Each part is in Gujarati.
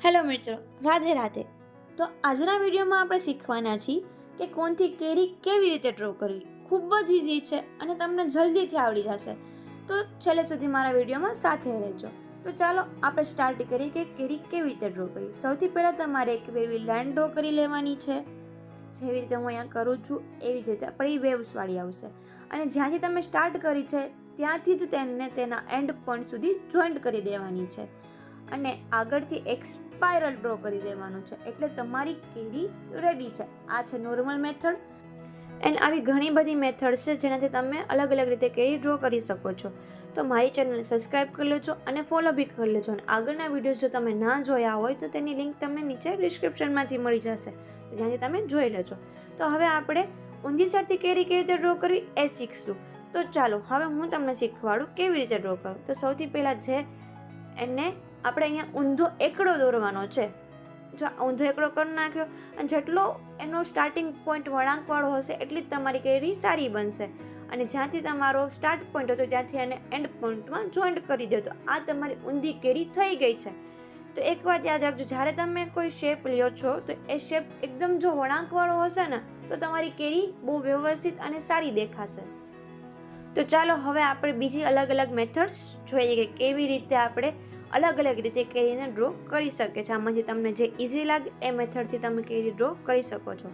હેલો મિત્રો, રાધે રાધે. તો આજના વિડીયોમાં આપણે શીખવાના છીએ કે કોનથી કેરી કેવી રીતે ડ્રો કરવી. ખૂબ જ ઇઝી છે અને તમને જલ્દીથી આવડી જશે. તો છેલ્લે સુધી મારા વિડીયોમાં સાથે રહેજો. તો ચાલો આપણે સ્ટાર્ટ કરીએ કે કેરી કેવી રીતે ડ્રો કરવી. સૌથી પહેલાં તમારે એક વેવી લાઇન ડ્રો કરી લેવાની છે. જેવી રીતે હું અહીંયા કરું છું એવી જ રીતે આપણી વેવ્સવાળી આવશે. અને જ્યાંથી તમે સ્ટાર્ટ કરી છે ત્યાંથી જ તેને તેના એન્ડ પોઈન્ટ સુધી જોઈન્ટ કરી દેવાની છે. અને આગળથી એક સ્પાઇરલ ડ્રો કરી દેવાનું છે, એટલે તમારી કેરી રેડી છે. આ છે નોર્મલ મેથડ. એન્ડ આવી ઘણી બધી મેથડ છે જેનાથી તમે અલગ અલગ રીતે કેરી ડ્રો કરી શકો છો. તો મારી ચેનલને સબસ્ક્રાઈબ કરી લેજો અને ફોલો બી કરી લેજો. અને આગળના વિડીયોઝ જો તમે ના જોયા હોય તો તેની લિંક તમને નીચે ડિસ્ક્રિપ્શનમાંથી મળી જશે, જ્યાંથી તમે જોઈ લેજો. તો હવે આપણે ઊંધી સાઈડથી કેરી કેવી રીતે ડ્રો કરવી એ શીખશું. તો ચાલો હવે હું તમને શીખવાડું કેવી રીતે ડ્રો કરવું. તો સૌથી પહેલાં છે એને આપણે અહીંયા ઊંધો એકડો દોરવાનો છે. જો ઊંધો એકડો કરી નાખ્યો અને જેટલો એનો સ્ટાર્ટિંગ પોઈન્ટ વળાંકવાળો હશે એટલી જ તમારી કેરી સારી બનશે. અને જ્યાંથી તમારો સ્ટાર્ટ પોઈન્ટ હતો ત્યાંથી એને એન્ડ પોઈન્ટમાં જોઈન્ટ કરી દો. તો આ તમારી ઊંધી કેરી થઈ ગઈ છે. તો એક વાત યાદ રાખજો, જ્યારે તમે કોઈ શેપ લ્યો છો તો એ શેપ એકદમ જો વળાંકવાળો હશે ને તો તમારી કેરી બહુ વ્યવસ્થિત અને સારી દેખાશે. તો ચાલો હવે આપણે બીજી અલગ અલગ મેથડ્સ જોઈએ કે કેવી રીતે આપણે અલગ અલગ રીતે કેરીને ડ્રો કરી શકે છે. આમાંથી તમને જે ઇઝી લાગે એ મેથડથી તમે કેરી ડ્રો કરી શકો છો.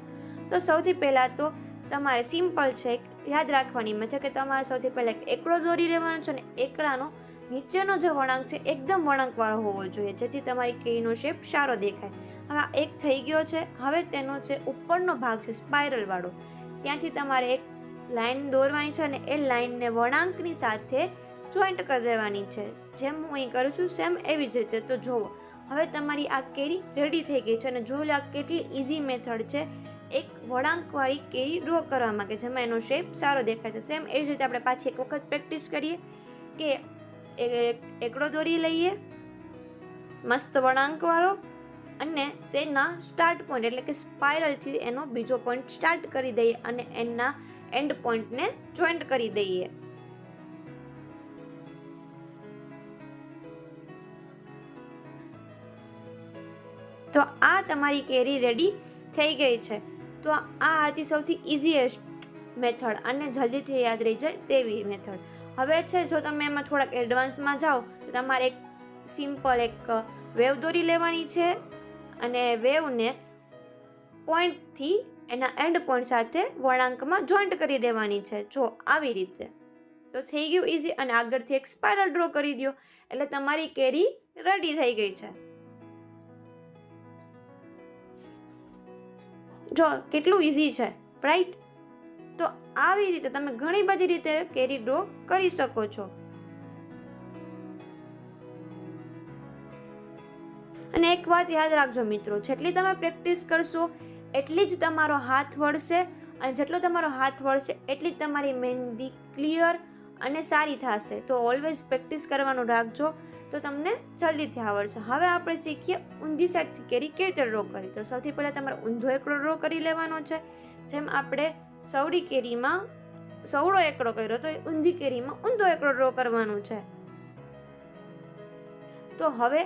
તો સૌથી પહેલાં તો તમારે સિમ્પલ છે યાદ રાખવાની મેથડ કે તમારે સૌથી પહેલાં એકડો દોરી લેવાનો છે અને એકડાનો નીચેનો જે વળાંક છે એકદમ વળાંકવાળો હોવો જોઈએ, જેથી તમારી કેરીનો શેપ સારો દેખાય. હવે આ એક થઈ ગયો છે. હવે તેનો જે ઉપરનો ભાગ છે સ્પાઇરલવાળો, ત્યાંથી તમારે એક લાઈન દોરવાની છે અને એ લાઈનને વળાંકની સાથે જોઈન્ટ કરી દેવાની છે. જેમ હું અહીં કરું છું સેમ એવી જ રીતે. તો જુઓ હવે તમારી આ કેરી રેડી થઈ ગઈ છે. અને જોઈ લો આ કેટલી ઇઝી મેથડ છે એક વળાંકવાળી કેરી ડ્રો કરવામાં, કે જેમાં એનો શેપ સારો દેખાય છે. સેમ એ જ રીતે આપણે પાછી એક વખત પ્રેક્ટિસ કરીએ કે એકડો દોરી લઈએ મસ્ત વળાંકવાળો અને તેના સ્ટાર્ટ પોઈન્ટ એટલે કે સ્પાઇરલથી એનો બીજો પોઈન્ટ સ્ટાર્ટ કરી દઈએ અને એના એન્ડ પોઈન્ટને જોઈન્ટ કરી દઈએ. તો આ તમારી કેરી રેડી થઈ ગઈ છે. તો આ હતી સૌથી ઇઝીએસ્ટ મેથડ અને જલ્દીથી યાદ રહી જાય તેવી મેથડ. હવે છે જો તમે એમાં થોડાક એડવાન્સમાં જાઓ તો તમારે એક સિમ્પલ એક વેવ દોરી લેવાની છે અને વેવને પોઈન્ટથી એના એન્ડ પોઈન્ટ સાથે વળાંકમાં જોઈન્ટ કરી દેવાની છે. જો આવી રીતે. તો થઈ ગયું ઇઝી. અને આગળથી એક સ્પાઇરલ ડ્રો કરી દો એટલે તમારી કેરી રેડી થઈ ગઈ છે. જો કેટલું ઇઝી છે, રાઈટ? તો આવી રીતે તમે ઘણી બધી રીતે કેરી ડ્રો કરી શકો છો. અને એક વાત યાદ રાખજો મિત્રો, જેટલી તમે પ્રેક્ટિસ કરશો એટલી જ તમારો હાથ વળશે. અને જેટલો તમારો હાથ વળશે એટલી જ તમારી મહેંદી ક્લિયર અને સારી થશે. તો ઓલવેઝ પ્રેક્ટિસ કરવાનું રાખજો, તો તમને જલ્દીથી આવડશે. હવે આપણે શીખીએ ઊંધી સાઈડથી કેરી કેવી રીતે ડ્રો કરી. તો સૌથી પહેલાં તમારે ઊંધો એકડો ડ્રો કરી લેવાનો છે. જેમ આપણે સવડી કેરીમાં સવડો એકડો કર્યો તો ઊંધી કેરીમાં ઊંધો એકડો ડ્રો કરવાનો છે. તો હવે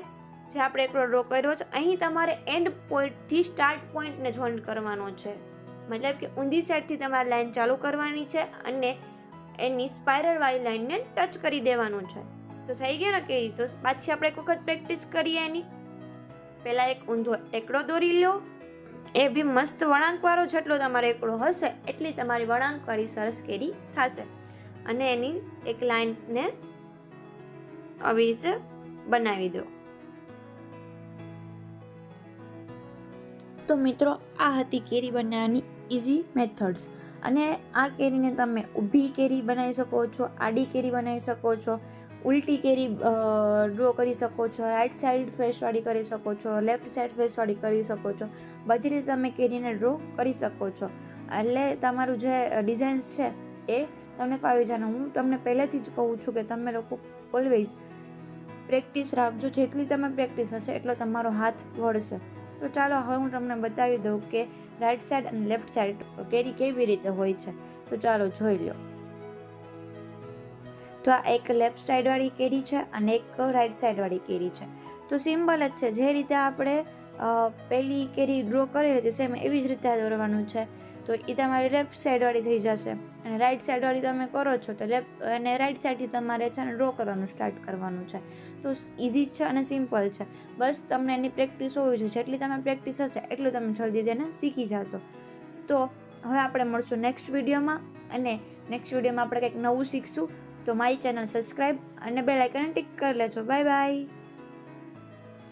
જે આપણે એકડો ડ્રો કર્યો છે અહીં તમારે એન્ડ પોઈન્ટથી સ્ટાર્ટ પોઈન્ટને જોઈન્ટ કરવાનો છે. મતલબ કે ઊંધી સાઈડથી તમારે લાઈન ચાલુ કરવાની છે અને એની સ્પાઇરલવાળી લાઈનને ટચ કરી દેવાનું છે. તો થઈ ગયો ને કેરી. તો પાછી આપણે એક વખત પ્રેક્ટિસ કરીએ એની. પહેલાં એક ઊંધો એકડો દોરી લો. એ બી મસ્ત વળાંકવાળો, જેટલો તમારો એકડો હશે એટલી તમારી વળાંકવાળી સરસ કેરી થશે. અને એની એક લાઈનને આવી રીતે બનાવી દો. તો મિત્રો આ હતી કેરી બનાવવાની ઇઝી મેથડ્સ. અને આ કેરીને તમે ઊભી કેરી બનાવી શકો છો, આડી કેરી બનાવી શકો છો, ઉલટી કેરી ડ્રો કરી શકો છો, રાઈટ સાઈડ ફેસવાળી કરી શકો છો, લેફ્ટ સાઈડ ફેસવાળી કરી શકો છો. બધી રીતે તમે કેરીને ડ્રો કરી શકો છો. એટલે તમારું જે ડિઝાઇન્સ છે એ તમને ફાવી જાય. હું તમને પહેલેથી જ કહું છું કે તમે લોકો ઓલવેઝ પ્રેક્ટિસ રાખજો. જેટલી તમે પ્રેક્ટિસ હશે એટલો તમારો હાથ વળશે. તો ચાલો હવે હું તમને બતાવી દઉં કે રાઈટ સાઈડ અને લેફ્ટ સાઈડ કેરી કેવી રીતે હોય છે. તો ચાલો જોઈ લો. તો આ એક લેફ્ટ સાઈડવાળી કેરી છે અને એક રાઈટ સાઈડવાળી કેરી છે. તો સિમ્પલ જ છે, જે રીતે આપણે પહેલી કેરી ડ્રો કરેલી હતી સેમ એવી જ રીતે આ દોરવાનું છે. તો એ તમારી લેફ્ટ સાઈડવાળી થઈ જશે અને રાઈટ સાઈડવાળી તમે કરો છો તો લેફ્ટ અને રાઈટ સાઈડથી તમારે છે ને ડ્રો કરવાનું સ્ટાર્ટ કરવાનું છે. તો ઇઝી છે અને સિમ્પલ છે. બસ તમને એની પ્રેક્ટિસ હોવી જોઈએ. જેટલી તમે પ્રેક્ટિસ હશે એટલું તમે જલ્દી તેને શીખી જશો. તો હવે આપણે મળશું નેક્સ્ટ વિડીયોમાં, અને નેક્સ્ટ વિડીયોમાં આપણે કંઈક નવું શીખશું. તો મારી ચેનલ સબસ્ક્રાઈબ અને બેલ આઇકન ટિક કરી લેજો. Bye bye.